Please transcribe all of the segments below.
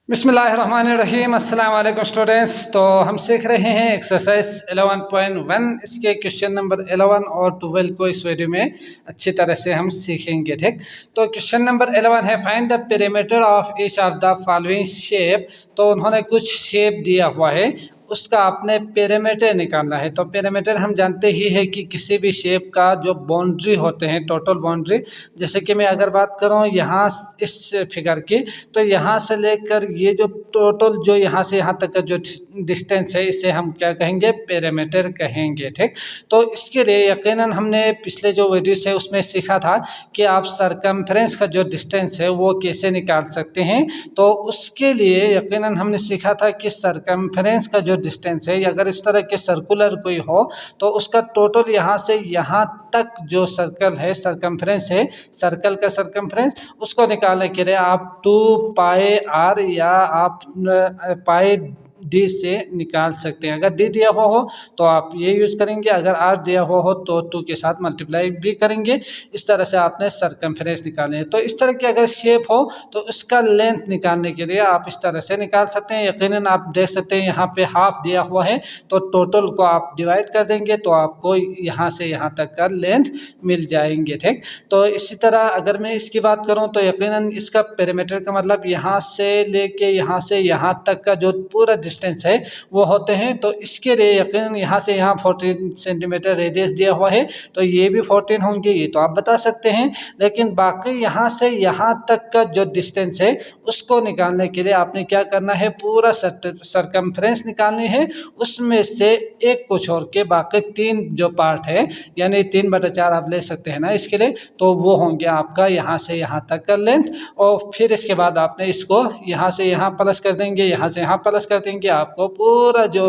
बिस्मिल्लाहिर्रहमानिर्रहीम अस्सलाम वालेकुम स्टूडेंट्स। तो हम सीख रहे हैं एक्सरसाइज 11.1। इसके क्वेश्चन नंबर 11 और 12 को इस वीडियो में अच्छी तरह से हम सीखेंगे। ठीक, तो क्वेश्चन नंबर 11 है find the perimeter of each of the following shape. तो उन्होंने कुछ शेप दिया हुआ है, उसका आपने पेरीमीटर निकालना है। तो पेरीमीटर हम जानते ही है कि किसी भी शेप का जो बाउंड्री होते हैं, टोटल बाउंड्री। जैसे कि मैं अगर बात करूं यहाँ इस फिगर की, तो यहाँ से लेकर ये जो टोटल जो यहाँ से यहाँ तक का जो डिस्टेंस है, इसे हम क्या कहेंगे, पेरीमीटर कहेंगे। ठीक, तो इसके लिए यकीनन हमने पिछले जो वीडियोस है उसमें सीखा था कि आप सरकमफ्रेंस का जो डिस्टेंस है वो कैसे निकाल सकते हैं। तो उसके लिए यकीनन हमने सीखा था कि सरकमफ्रेंस का जो डिस्टेंस है, अगर इस तरह के सर्कुलर कोई हो तो उसका टोटल यहाँ से यहाँ तक जो सर्कल है, सरकमफ्रेंस है, सर्कल का सरकमफ्रेंस, उसको निकालने के लिए आप 2πr या आप पाई डी से निकाल सकते हैं। अगर डी दिया हुआ हो तो आप ये यूज़ करेंगे, अगर आर दिया हुआ हो तो 2 के साथ मल्टीप्लाई भी करेंगे। इस तरह से आपने सरकमफ्रेंस निकालने हैं। तो इस तरह की अगर शेप हो तो उसका लेंथ निकालने के लिए आप इस तरह से निकाल सकते हैं। यकीनन आप देख सकते हैं यहाँ पे हाफ दिया हुआ है, तो टोटल को आप डिवाइड कर देंगे तो आपको यहाँ से यहाँ तक का लेंथ मिल जाएंगे। ठीक, तो इसी तरह अगर मैं इसकी बात करूँ तो यकीनन इसका पेरीमीटर का मतलब यहाँ से लेके यहाँ से यहाँ तक का जो पूरा डिस्टेंस है वो होते हैं। तो इसके लिए यकीनन यहाँ से यहाँ 14 सेंटीमीटर रेडियस दिया हुआ है, तो ये भी 14 होंगे, ये तो आप बता सकते हैं। लेकिन बाकी यहाँ से यहाँ तक का जो डिस्टेंस है उसको निकालने के लिए आपने क्या करना है, पूरा सरकमफ्रेंस निकालनी है। उसमें से एक को छोड़ के बाकी 3 जो पार्ट है, यानी 3/4 आप ले सकते हैं ना इसके लिए, तो वो होंगे आपका यहाँ से यहाँ तक का लेंथ। और फिर इसके बाद आपने इसको यहाँ से यहाँ प्लस कर देंगे, यहाँ से यहाँ प्लस कर देंगे, आपको पूरा जो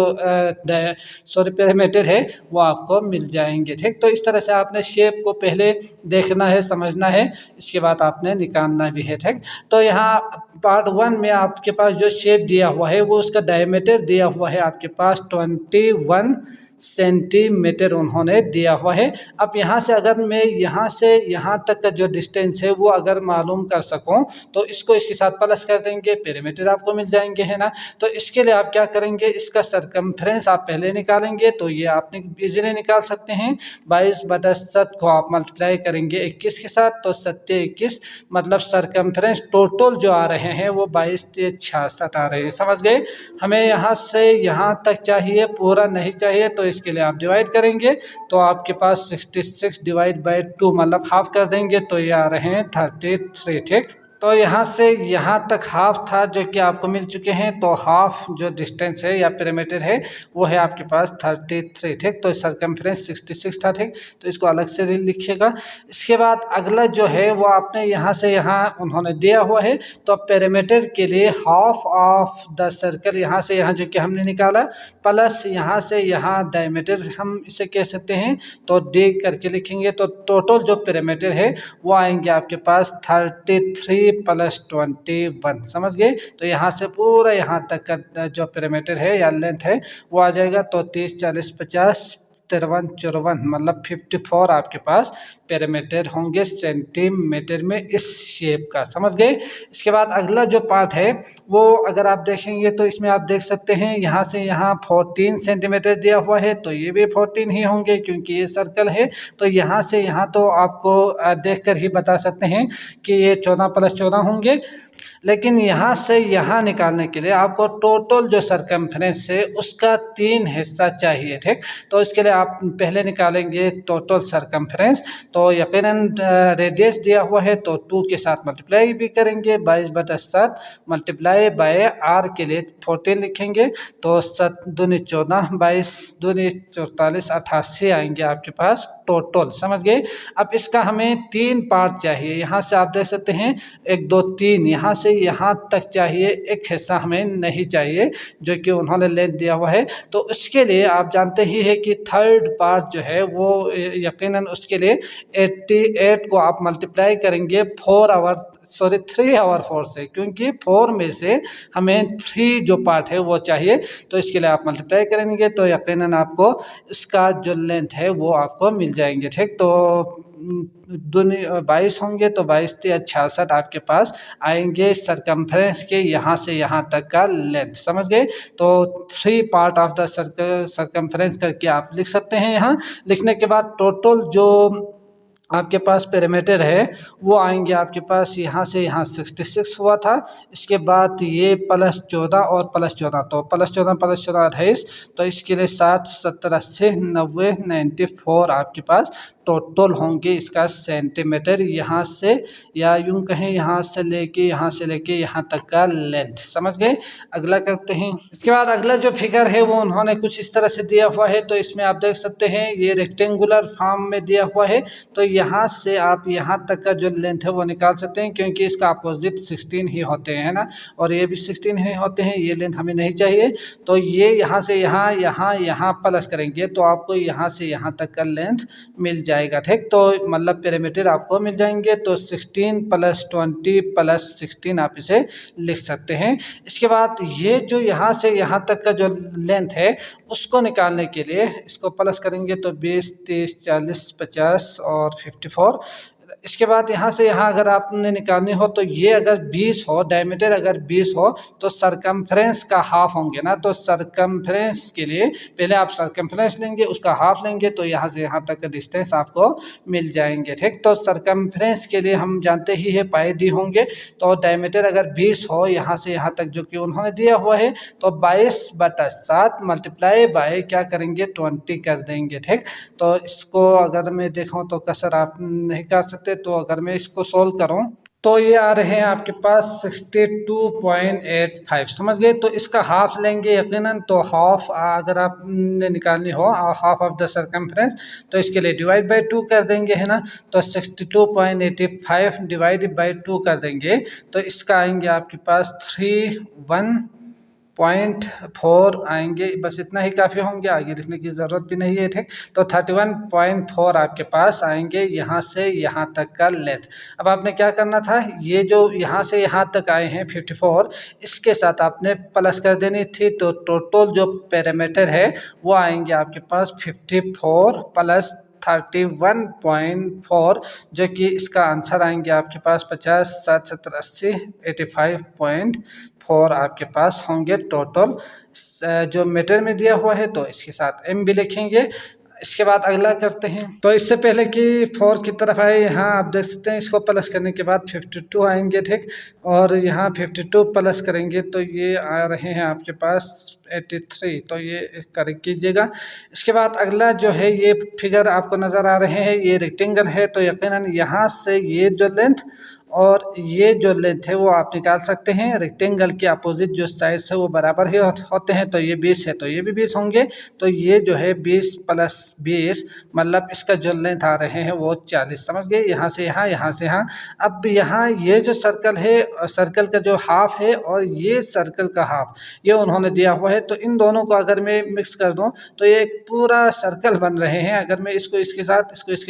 पेरीमीटर है वो आपको मिल जाएंगे। ठीक, तो इस तरह से आपने शेप को पहले देखना है, समझना है, इसके बाद आपने निकालना भी है। ठीक, तो यहाँ पार्ट 1 में आपके पास जो शेप दिया हुआ है वो उसका डायमीटर दिया हुआ है आपके पास 21 सेंटीमीटर उन्होंने दिया हुआ है। अब यहाँ से अगर मैं यहाँ से यहाँ तक का जो डिस्टेंस है वो अगर मालूम कर सकूँ तो इसको इसके साथ प्लस कर देंगे, पेरीमीटर आपको मिल जाएंगे, है ना। तो इसके लिए आप क्या करेंगे, इसका सरकमफ्रेंस आप पहले निकालेंगे, तो ये आप इजीली निकाल सकते हैं। 22/7 को आप मल्टीप्लाई करेंगे 21 के साथ, तो 7×21 मतलब सरकमफ्रेंस टोटल जो आ रहे हैं वो 22×66 आ रहे हैं। समझ गए, हमें यहाँ से यहाँ तक चाहिए, पूरा नहीं चाहिए, तो इसके लिए आप डिवाइड करेंगे तो आपके पास 66 डिवाइड बाई 2 मतलब हाफ कर देंगे, तो ये आ रहे हैं 33। ठीक, तो यहाँ से यहाँ तक हाफ था जो कि आपको मिल चुके हैं, तो हाफ जो डिस्टेंस है या पेरीमीटर है वो है आपके पास 33। ठीक, तो सरकमफ्रेंस 66 था। ठीक, तो इसको अलग से लिखिएगा। इसके बाद अगला जो है वो आपने यहाँ से यहाँ उन्होंने दिया हुआ है, तो पेरीमीटर के लिए हाफ ऑफ द सर्कल यहाँ से यहाँ जो कि हमने निकाला, प्लस यहाँ से यहाँ डायमीटर हम इसे कह सकते हैं, तो डी करके लिखेंगे, तो टोटल जो पेरीमीटर है वो आएंगे आपके पास 33 + 21। समझ गए, तो यहाँ से पूरा यहाँ तक का जो पेरीमीटर है या लेंथ है वो आ जाएगा, तो 30, 40, 50, 53, 54 मतलब 54 आपके पास पेरीमीटर होंगे सेंटीमीटर में इस शेप का। समझ गए। इसके बाद अगला जो पार्ट है वो अगर आप देखेंगे तो इसमें आप देख सकते हैं यहाँ से यहाँ 14 सेंटीमीटर दिया हुआ है, तो ये भी 14 ही होंगे क्योंकि ये सर्कल है। तो यहाँ से यहाँ तो आपको देखकर ही बता सकते हैं कि ये 14 + 14 होंगे। लेकिन यहाँ से यहाँ निकालने के लिए आपको टोटल जो सरकमफ्रेंस है उसका 3 हिस्सा चाहिए। ठीक, तो इसके लिए आप पहले निकालेंगे टोटल सरकमफ्रेंस, तो यकीनन रेडियस दिया हुआ है तो 2 के साथ मल्टीप्लाई भी करेंगे, 22/7 मल्टीप्लाई बाय आर के लिए 14 लिखेंगे, तो 7 दूनी 14, 22 दूनी 44, 88 आएंगे आपके पास टोटल। समझ गए। अब इसका हमें 3 पार्ट चाहिए, यहाँ से आप देख सकते हैं 1, 2, 3, यहाँ से यहाँ तक चाहिए, एक हिस्सा हमें नहीं चाहिए जो कि उन्होंने लेंथ दिया हुआ है। तो उसके लिए आप जानते ही है कि थर्ड पार्ट जो है वो यकीनन उसके लिए 88 को आप मल्टीप्लाई करेंगे 3 आवर 4 से, क्योंकि 4 में से हमें 3 जो पार्ट है वो चाहिए, तो इसके लिए आप मल्टीप्लाई करेंगे तो यकीनन आपको इसका जो लेंथ है वो आपको मिल जाएंगे। ठीक, तो दूनी 22 होंगे तो 22 × 66 आपके पास आएंगे सरकमफ्रेंस के यहाँ से यहाँ तक का लेंथ। समझ गए? तो 3 पार्ट ऑफ द सरकमफ्रेंस करके आप लिख सकते हैं। यहाँ लिखने के बाद टोटल जो आपके पास पेरीमीटर है वो आएंगे आपके पास यहाँ से यहाँ 66 हुआ था। इसके बाद ये +14 और +14, तो +14 +14 28, तो इसके लिए 7 70 80 90 94 आपके पास टोटल होंगे इसका सेंटीमीटर, यहाँ से या यूं कहें यहाँ से लेके यहाँ तक का लेंथ। समझ गए? अगला करते हैं। इसके बाद अगला जो फिगर है वो उन्होंने कुछ इस तरह से दिया हुआ है। तो इसमें आप देख सकते हैं ये रेक्टेंगुलर फॉर्म में दिया हुआ है। तो यहाँ से आप यहाँ तक का जो लेंथ है वो निकाल सकते हैं, क्योंकि इसका अपोजिट 16 ही होते हैं ना, और ये भी 16 ही होते हैं। ये लेंथ हमें नहीं चाहिए। तो ये यहाँ से यहाँ प्लस करेंगे तो आपको यहाँ से यहाँ तक का लेंथ मिल जाएगा। ठीक, तो मतलब पेरीमीटर आपको मिल जाएंगे। तो 16 + 20 + 16 आप इसे लिख सकते हैं। इसके बाद ये जो यहाँ से यहाँ तक का जो लेंथ है उसको निकालने के लिए इसको प्लस करेंगे तो 20 30 40 50 और 54। इसके बाद यहाँ से यहाँ अगर आपने निकालनी हो तो ये अगर 20 हो, डायमीटर अगर 20 हो तो सरकमफ्रेंस का हाफ होंगे ना। तो सरकमफ्रेंस के लिए पहले आप सरकमफ्रेंस लेंगे, उसका हाफ लेंगे, तो यहाँ से यहाँ तक का डिस्टेंस आपको मिल जाएंगे। ठीक, तो सरकमफ्रेंस के लिए हम जानते ही है πd होंगे। तो डायमीटर अगर 20 हो यहाँ से यहाँ तक जो कि उन्होंने दिया हुआ है, तो 22/7 मल्टीप्लाई बाय क्या करेंगे 20 कर देंगे। ठीक, तो इसको अगर मैं देखूँ तो कसर आप नहीं कर सकते। तो अगर मैं इसको सोल्व करूं तो ये आ रहे हैं आपके पास 62.85। समझ गए? तो इसका हाफ लेंगे यकीनन। तो हाफ अगर आपने निकालनी हो हाफ ऑफ द सरकमफ्रेंस, तो इसके लिए डिवाइड बाय 2 कर देंगे, है ना। तो 62.85 डिवाइड बाय 2 कर देंगे तो इसका आएंगे आपके पास 31.4 आएंगे। बस इतना ही काफ़ी होंगे, आगे लिखने की ज़रूरत भी नहीं है। ठीक, तो 31.4 आपके पास आएंगे यहाँ से यहाँ तक का लेंथ। अब आपने क्या करना था, ये जो यहाँ से यहाँ तक आए हैं 54, इसके साथ आपने प्लस कर देनी थी। तो टोटल जो पेरीमीटर है वो आएंगे आपके पास 54 + 31.4, जो कि इसका आंसर आएंगे आपके पास 50 60 70 80 85.4 आपके पास होंगे टोटल जो मीटर में दिया हुआ है। तो इसके साथ m भी लिखेंगे। इसके बाद अगला करते हैं। तो इससे पहले कि 4 की तरफ आए, यहाँ आप देख सकते हैं इसको प्लस करने के बाद 52 आएंगे। ठीक, और यहाँ 52 प्लस करेंगे तो ये आ रहे हैं आपके पास 83। तो ये करेक्ट कीजिएगा। इसके बाद अगला जो है ये फिगर आपको नज़र आ रहे हैं, ये रेक्टेंगल है। तो यकीनन यहाँ से ये जो लेंथ और ये जो लेंथ है वो आप निकाल सकते हैं। रेक्टेंगल के अपोजिट जो साइड्स है वो बराबर ही होते हैं। तो ये 20 है तो ये भी 20 होंगे। तो ये जो है 20 + 20 मतलब इसका जो लेंथ आ रहे हैं वो 40। समझ गए? यहाँ से यहाँ। अब यहाँ ये जो सर्कल है, सर्कल का जो हाफ है और ये सर्कल का हाफ, ये उन्होंने दिया हुआ है। तो इन दोनों को अगर मैं मिक्स कर दूँ तो ये एक पूरा सर्कल बन रहे हैं। अगर मैं इसको इसके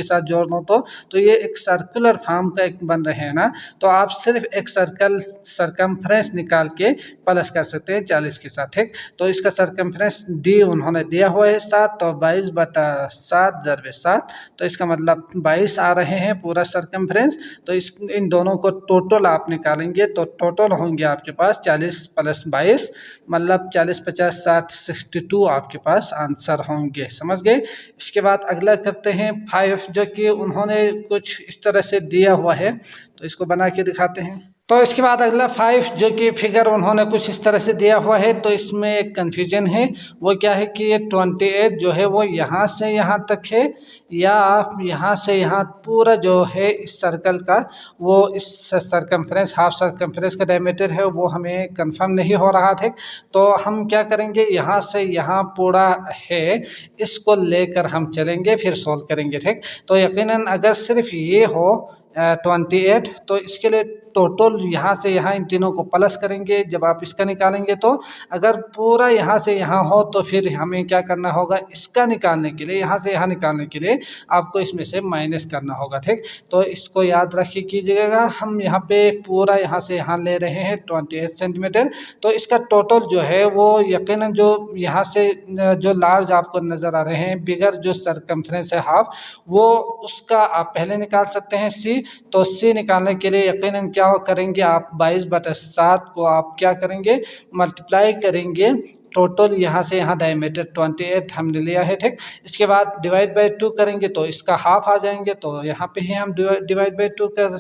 साथ जोड़ दूँ तो ये एक सर्कुलर फॉर्म का एक बन रहे हैं ना। तो आप सिर्फ एक सरकमफ्रेंस निकाल के प्लस कर सकते हैं 40 के साथ। ठीक, तो इसका सरकमफ्रेंस डी उन्होंने दिया हुआ है 7, तो 22/7 × 7, तो इसका मतलब 22 आ रहे हैं पूरा सरकमफ्रेंस। तो इन दोनों को टोटल आप निकालेंगे तो टोटल होंगे आपके पास 40 + 22 मतलब 40 50 60 62 आपके पास आंसर होंगे। समझ गए? इसके बाद अगला करते हैं 5, जो कि उन्होंने कुछ इस तरह से दिया हुआ है। तो इसको बना के दिखाते हैं। तो इसके बाद अगला 5, जो कि फिगर उन्होंने कुछ इस तरह से दिया हुआ है। तो इसमें एक कन्फ्यूजन है, वो क्या है कि ये 28 जो है वो यहाँ से यहाँ तक है या आप यहाँ से यहाँ पूरा जो है इस सर्कल का वो इस सरकमफ्रेंस हाफ सरकमफ्रेंस का डायमीटर है वो हमें कंफर्म नहीं हो रहा था। तो हम क्या करेंगे, यहाँ से यहाँ पूरा है इसको लेकर हम चलेंगे फिर सोल्व करेंगे। ठीक, तो यकीनन अगर सिर्फ ये हो 28 तो इसके लिए टोटल यहाँ से यहाँ इन तीनों को प्लस करेंगे जब आप इसका निकालेंगे। तो अगर पूरा यहाँ से यहाँ हो तो फिर हमें क्या करना होगा, इसका निकालने के लिए, यहाँ से यहाँ निकालने के लिए आपको इसमें से माइनस करना होगा। ठीक, तो इसको याद रखिए कीजिएगा। हम यहाँ पे पूरा यहाँ से यहाँ ले रहे हैं 28 सेंटीमीटर। तो इसका टोटल जो है वो यकीनन जो यहाँ से जो लार्ज आपको नज़र आ रहे हैं, बिगर जो सरकमफ्रेंस है हाफ, वो उसका आप पहले निकाल सकते हैं सी। तो सी निकालने के लिए यकीनन क्या करेंगे आप, 22/7 को आप क्या करेंगे, मल्टीप्लाई करेंगे टोटल यहाँ से यहाँ डायमीटर 28 हमने लिया है। ठीक, इसके बाद डिवाइड बाय 2 करेंगे तो इसका हाफ आ जाएंगे। तो यहाँ पे ही हम डिवाइड बाय 2 कर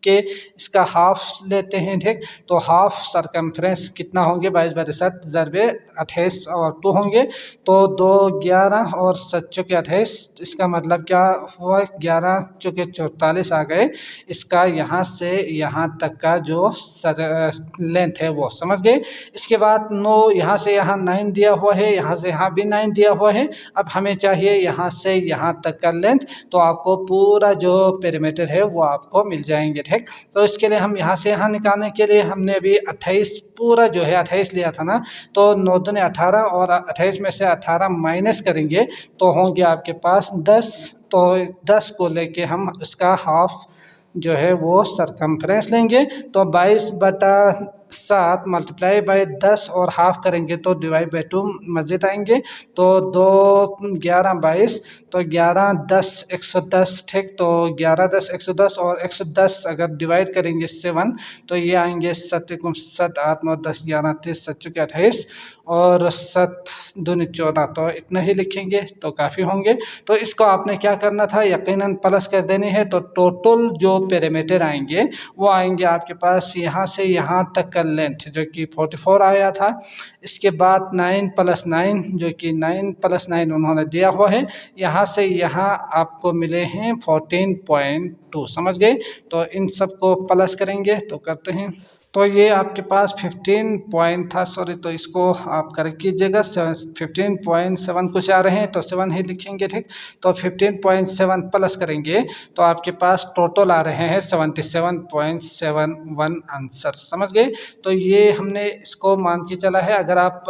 के इसका हाफ लेते हैं। ठीक, तो हाफ सरकमफ्रेंस कितना होंगे, 22/7 ज़रबे 28 और 2 होंगे। तो 2 11 और 7 चौके 28, इसका मतलब क्या हुआ, 11 चौके 44 आ गए। इसका यहाँ से यहाँ तक का जो लेंथ है वो समझ गए। इसके बाद 9 यहाँ से यहाँ 9 दिया हुआ है, यहाँ से यहाँ भी 9 दिया हुआ है। अब हमें चाहिए यहाँ से यहाँ तक का लेंथ, तो आपको पूरा जो पेरीमीटर है वो आपको मिल जाएंगे। ठीक, तो इसके लिए हम यहाँ से यहाँ निकालने के लिए हमने अभी 28 पूरा जो है 28 लिया था ना, तो 9 दूनी 18 और 28 में से 18 माइनस करेंगे तो होंगे आपके पास 10। तो 10 को लेके हम इसका हाफ जो है वो सरकमफ्रेंस लेंगे। तो 22/7 मल्टीप्लाई बाय 10 और हाफ करेंगे तो डिवाइड बाय 2 मस्जिद आएंगे। तो 2 11 22, तो 11 10 110। ठीक, तो 11 10 110 और 110 अगर डिवाइड करेंगे 7 तो ये आएंगे 7 7 8 9 10 11 30 7 चौके 28 और 7 दूनी 14। तो इतना ही लिखेंगे तो काफ़ी होंगे। तो इसको आपने क्या करना था, यकीनन प्लस कर देनी है। तो टोटल जो पेरीमीटर आएंगे वो आएंगे आपके पास यहाँ से यहाँ तक का लेंथ जो कि 44 आया था। इसके बाद 9 + 9 जो कि 9 + 9 उन्होंने दिया हुआ है, यहाँ से यहाँ आपको मिले हैं 14.2 समझ गए। तो इन सब को प्लस करेंगे तो करते हैं। तो ये आपके पास 15 पॉइंट था, सॉरी, तो इसको आप करेक्ट कीजिएगा। 15.7 कुछ आ रहे हैं तो 7 ही लिखेंगे। ठीक, तो 15.7 प्लस करेंगे तो आपके पास टोटल आ रहे हैं 77.71 आंसर समझ गए। तो ये हमने इसको मान के चला है। अगर आप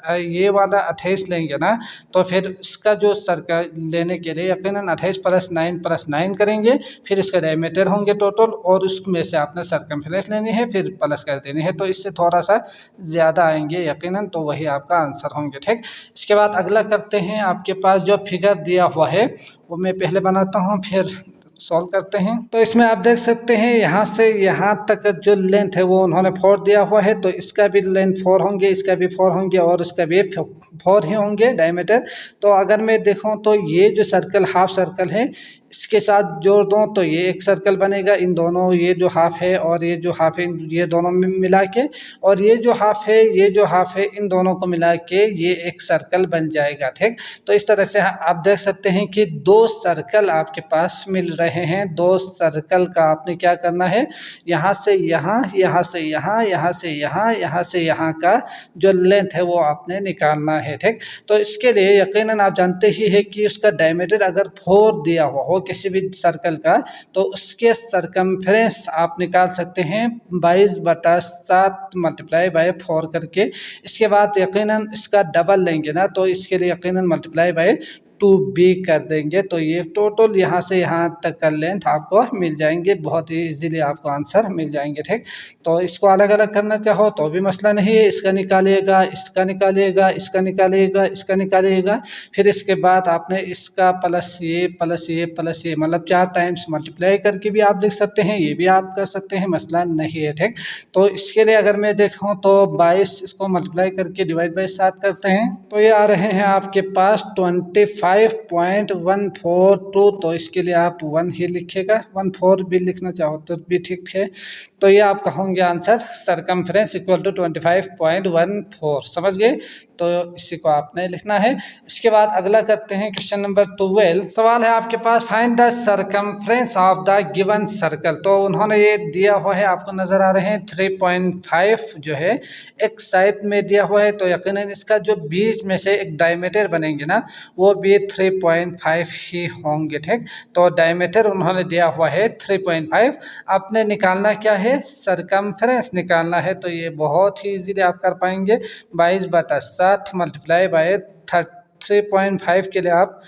ये वाला 28 लेंगे ना तो फिर इसका जो सर्कल लेने के लिए यकीनन 28 + 9 + 9 करेंगे, फिर इसका डायमीटर होंगे टोटल और उसमें से आपने सरकमफ्रेंस लेनी है, फिर प्लस कर देनी है। तो इससे थोड़ा सा ज़्यादा आएंगे यकीनन, तो वही आपका आंसर होंगे। ठीक, इसके बाद अगला करते हैं। आपके पास जो फिगर दिया हुआ है वो मैं पहले बनाता हूँ फिर सॉल्व करते हैं। तो इसमें आप देख सकते हैं यहाँ से यहाँ तक जो लेंथ है वो उन्होंने 4 दिया हुआ है। तो इसका भी लेंथ 4 होंगे, इसका भी 4 होंगे और इसका भी 4 ही होंगे डायमीटर। तो अगर मैं देखूँ तो ये जो सर्कल हाफ सर्कल है इसके साथ जोड़ दूँ तो ये एक सर्कल बनेगा। इन दोनों, ये जो हाफ है और ये जो हाफ है, ये दोनों में मिला के, और ये जो हाफ है ये जो हाफ है, इन दोनों को मिला के ये एक सर्कल बन जाएगा। ठीक, तो इस तरह से आप देख सकते हैं कि 2 सर्कल आपके पास मिल रहे हैं। 2 सर्कल का आपने क्या करना है, यहाँ से यहाँ, यहाँ से यहाँ, यहाँ से यहाँ, यहाँ से यहाँ का जो लेंथ है वो आपने निकालना है। ठीक, तो इसके लिए यकीनन आप जानते ही है कि उसका डायमीटर अगर 4 दिया हुआ हो किसी भी सर्कल का तो उसके सरकमफ्रेंस आप निकाल सकते हैं 22/7 मल्टीप्लाई बाय 4 करके। इसके बाद यकीनन इसका डबल लेंगे ना तो इसके लिए यकीनन मल्टीप्लाई बाय 2b कर देंगे। तो ये टोटल यहाँ से यहाँ तक का लेंथ आपको मिल जाएंगे, बहुत ही इजीली आपको आंसर मिल जाएंगे। ठीक, तो इसको अलग अलग करना चाहो तो भी मसला नहीं है। इसका निकालिएगा, इसका निकालिएगा, इसका निकालिएगा, इसका निकालिएगा, फिर इसके बाद आपने इसका प्लस ये प्लस ये प्लस ये मतलब 4 टाइम्स मल्टीप्लाई करके भी आप लिख सकते हैं, ये भी आप कर सकते हैं, मसला नहीं है। ठीक, तो इसके लिए अगर मैं देखूँ तो 22 इसको मल्टीप्लाई करके डिवाइड बाई 7 करते हैं तो ये आ रहे हैं आपके पास 25.142। तो इसके लिए आप 1 ही लिखिएगा, 14 भी लिखना चाहो तो भी ठीक है। तो ये आपका होंगे आंसर सरकमफ्रेंस इक्वल टू 25.14 समझ गए। तो इसी को आपने लिखना है। इसके बाद अगला करते हैं क्वेश्चन नंबर 12। सवाल है आपके पास, find the circumference of the given circle. तो उन्होंने ये दिया हुआ है, आपको नजर आ रहे हैं 3.5 जो है एक साइड में दिया हुआ है। तो यकीनन इसका जो बीच में से एक डायमीटर बनेंगे ना वो भी 3.5 ही होंगे। ठीक, तो डायमीटर उन्होंने दिया हुआ है 3.5। आपने निकालना क्या है, सरकमफ्रेंस निकालना है। तो ये बहुत ही इजीली आप कर पाएंगे। 22/60 मल्टीप्लाई बाय 3.5 के लिए आप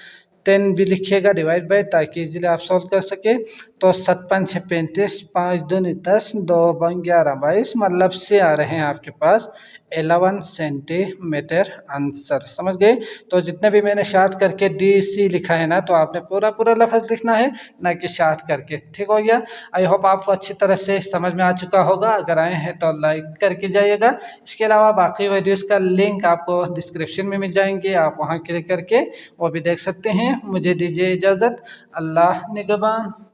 10 भी लिखिएगा डिवाइड बाय, ताकि इजीली आप सॉल्व कर सके। तो 57×6 = 35, 5 दूनी 10, 2 × 11 = 22, मतलब से आ रहे हैं आपके पास 11 सेंटीमीटर आंसर। समझ गए। तो जितने भी मैंने शार्ट करके DC लिखा है ना, तो आपने पूरा पूरा लफ्ज़ लिखना है, ना कि शार्ट करके। ठीक हो गया। आई होप आपको अच्छी तरह से समझ में आ चुका होगा। अगर आए हैं तो लाइक करके जाइएगा। इसके अलावा बाकी वीडियोस का लिंक आपको डिस्क्रिप्शन में मिल जाएंगे, आप वहां क्लिक करके वो भी देख सकते हैं। मुझे दीजिए इजाज़त। अल्लाह निगहबान।